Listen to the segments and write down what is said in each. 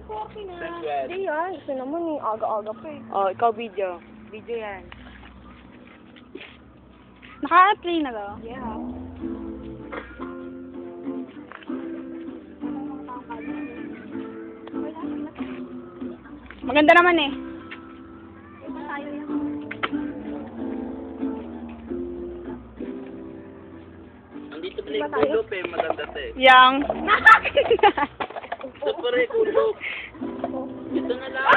Hindi yan. Gusto naman eh. Aga-aga pa eh. Oh, ikaw video. Video yan. Naka-play na ba? Yeah. Maganda naman eh. Andito pala yung kulop eh, maganda to eh. Yang. Ito pa rin kulop. Ito na lang.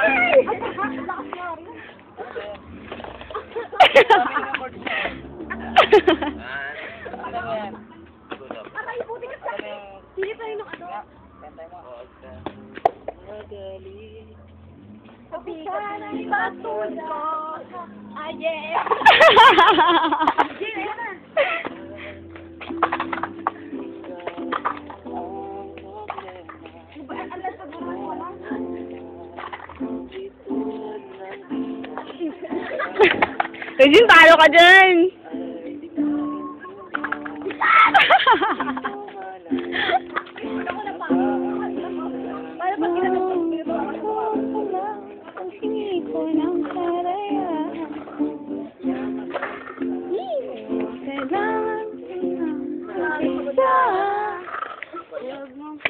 Sige tayo ng ano? Sabi ka na ibatun ko. Ah, yeah. Regine, talo ka dyan!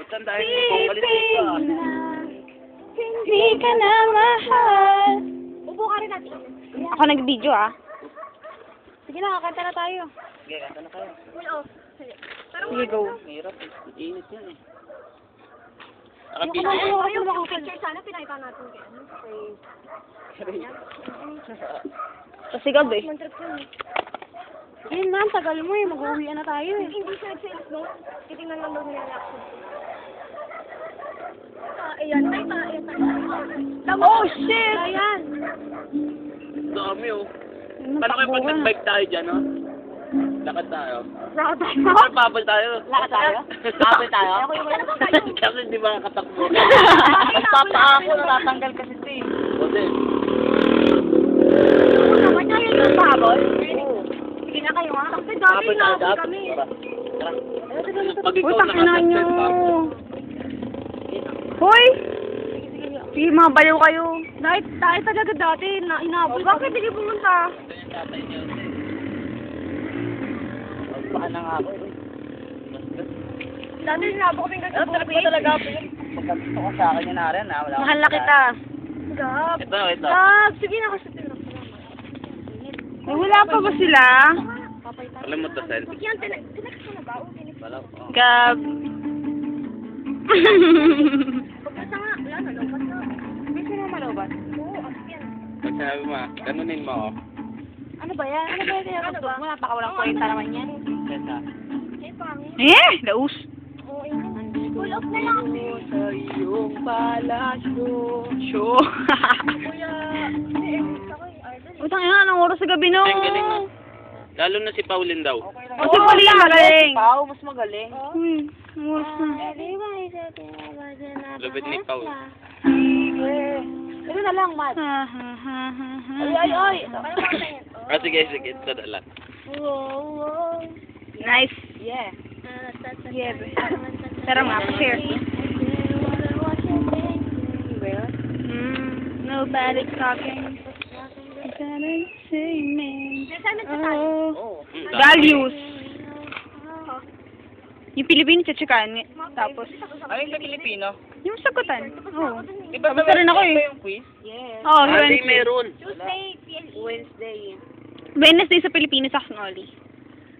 Tandaan mo kung kalit ka. Hindi ka na mahal. Upo ka rin natin. Ako nag-video ah. Sige na, kanta na tayo. Sige, kanta na kayo. Full off. Sige. Sige, go. Mahirap eh. Init yan eh. Yung picture sana, pinakita natin kay ano. Kasi gabi. Mantrip yun eh. Yun na, tagal mo eh. Mag-uwi na tayo eh. Hindi siya nag-sales note. Titingnan lang daw nila reaction. Ayan. Oh, shit! Ayan. Dami oh. Paano kayo pag nag-bike tayo dyan, no? Lakad tayo. Lakad tayo. Or bubble tayo. Lakad tayo? Bubble tayo? Kasi hindi ba nakatakbo? Papa ako, natatanggal kasi ito eh. Kasi, Naman niya yung bubble. Sige na kayo ha. Kasi dati bubble tayo na dapat. kami. Tara. Pag ikaw Uy, takina nyo. nakasakit, Hoy! Sige, mga baliw kayo. Dahil talaga dati na inabot. Bakit hindi pumunta? ito yung tatay niyo. Magpaan na nga ako eh. Dati inabot kami kasi Trip ko talaga ako yun. Pagkakito ko sa akin yun na rin ha. Mahal na kita. Gab. Ito. Gab. Sige na kasi tinapos. Eh, wala pa ba sila? Alam mo to, Sen? Sige yan, tinext ko na ba? Wala ko. Gab. Pagkasa nga, wala na, lompat na. Gusto mo malobat? Oo, as yan. Pag sinabi mo, ganunin mo ako. Ano ba yan? Ano ba yan? Ano ba? Napakawalang kwenta naman yan. Kesa. Eh, pangit. Eh, laus. Oo, yun. Full off na lang. Sa iyong palasyo. Sure. Kuya, hindi, ako yung idol. Utang ina, anong oras sa gabi no? Ang galing mo. Lalo na si Pauline daw. O si Pauline magaling. Pao, mas magaling. Anong oras na? Lubid ni Paul. Ito na lang, Matt. Ay. Ano ba yan? Ah, sige. Ito na lang. Nice. Yeah. Yeah, pero nga, share. Nobody's talking. Oh. Values. Yung Pilipino, tsatsakaan. Tapos, Ay, yung Pilipino? yung sagutan. Oo. Iba Tapos rin ako eh. yung quiz? Yes. Oo, Hindi Wednesday. meron. Tuesday, Wednesday. Wednesday sa Pilipinas, sa Knolly.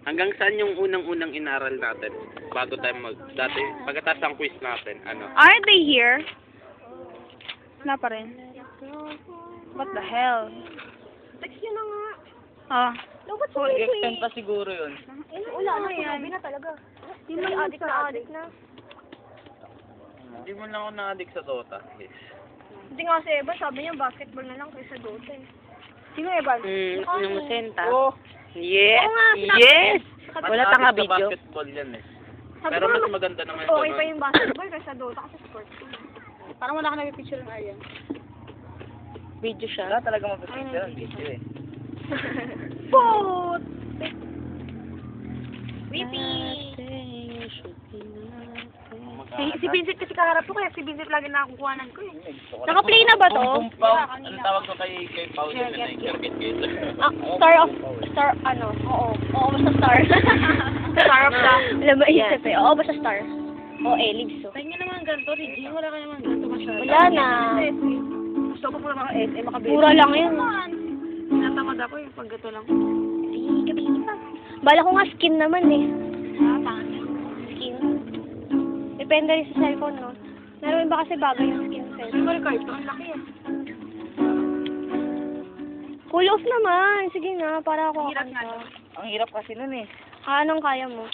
Hanggang saan yung unang-unang inaral natin? Bago tayo dati, pagkatapos ng quiz natin, ano? Are they here? Wala pa rin. What the hell? Text yun na nga. Ah. Dapat Oh, extend pa siguro yun. Wala na yan. Sinabi na talaga. Hindi mo addict na addict na. Hindi mo lang ako na-addict sa Dota. Yes. Hindi nga si Evan, sabi niya basketball na lang kaysa Dota eh. Sino Evan? Numusenta. Oh, Yes! Oo nga, sinabi- Yes! mas Wala tanga addict sa video. basketball yan eh. Sabi Pero ko mas nga, maganda naman okay pa yung basketball kaysa Dota kasi sports. Parang wala ka nag-picture ng Aryan. Video siya. Wala talaga mapipicture ang video eh. Boot! Whippy! Si Vincent kasi kaharap ko, kaya si Vincent lagi nakakukuhanan ko eh. Naka-play na ba to? Anong tawag ko kay Paul na circuit gate? Ah, star, ano? Oo, basta star. Star of the... Wala ba isip eh? Oo, basta star. Oo, lives so. Tingnan naman ganito, Regine. Wala ka naman ganito masyado. Wala na. Gusto ko pala mga SM, makabili. Mura lang yun. Natamad ako yung pag gato lang. Ay, gabi pa. Bala ko nga skin naman eh. Pangit. Skin. Depende rin sa cellphone, no? Meron ba kasi bagay yung skin sa Ano ba Ricardo? Ang laki eh. Cool off naman. Sige na, para ako Hirap nga kakanta. to. Ang hirap kasi nun eh. Anong kaya mo?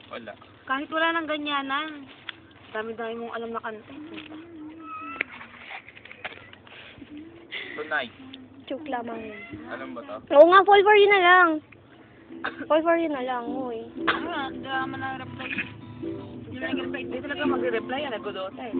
Wala. Kahit wala nang ganyanan. Dami-dami mong alam na kanta. Tonight. Joke lamang yun. Anong ba to? Oo nga, fall for you na lang. Fall for you na lang, uy. Ano nga, hindi naman na-reply. Hindi na nag-reply. Hindi talaga mag-reply yan. Nag-Dota eh.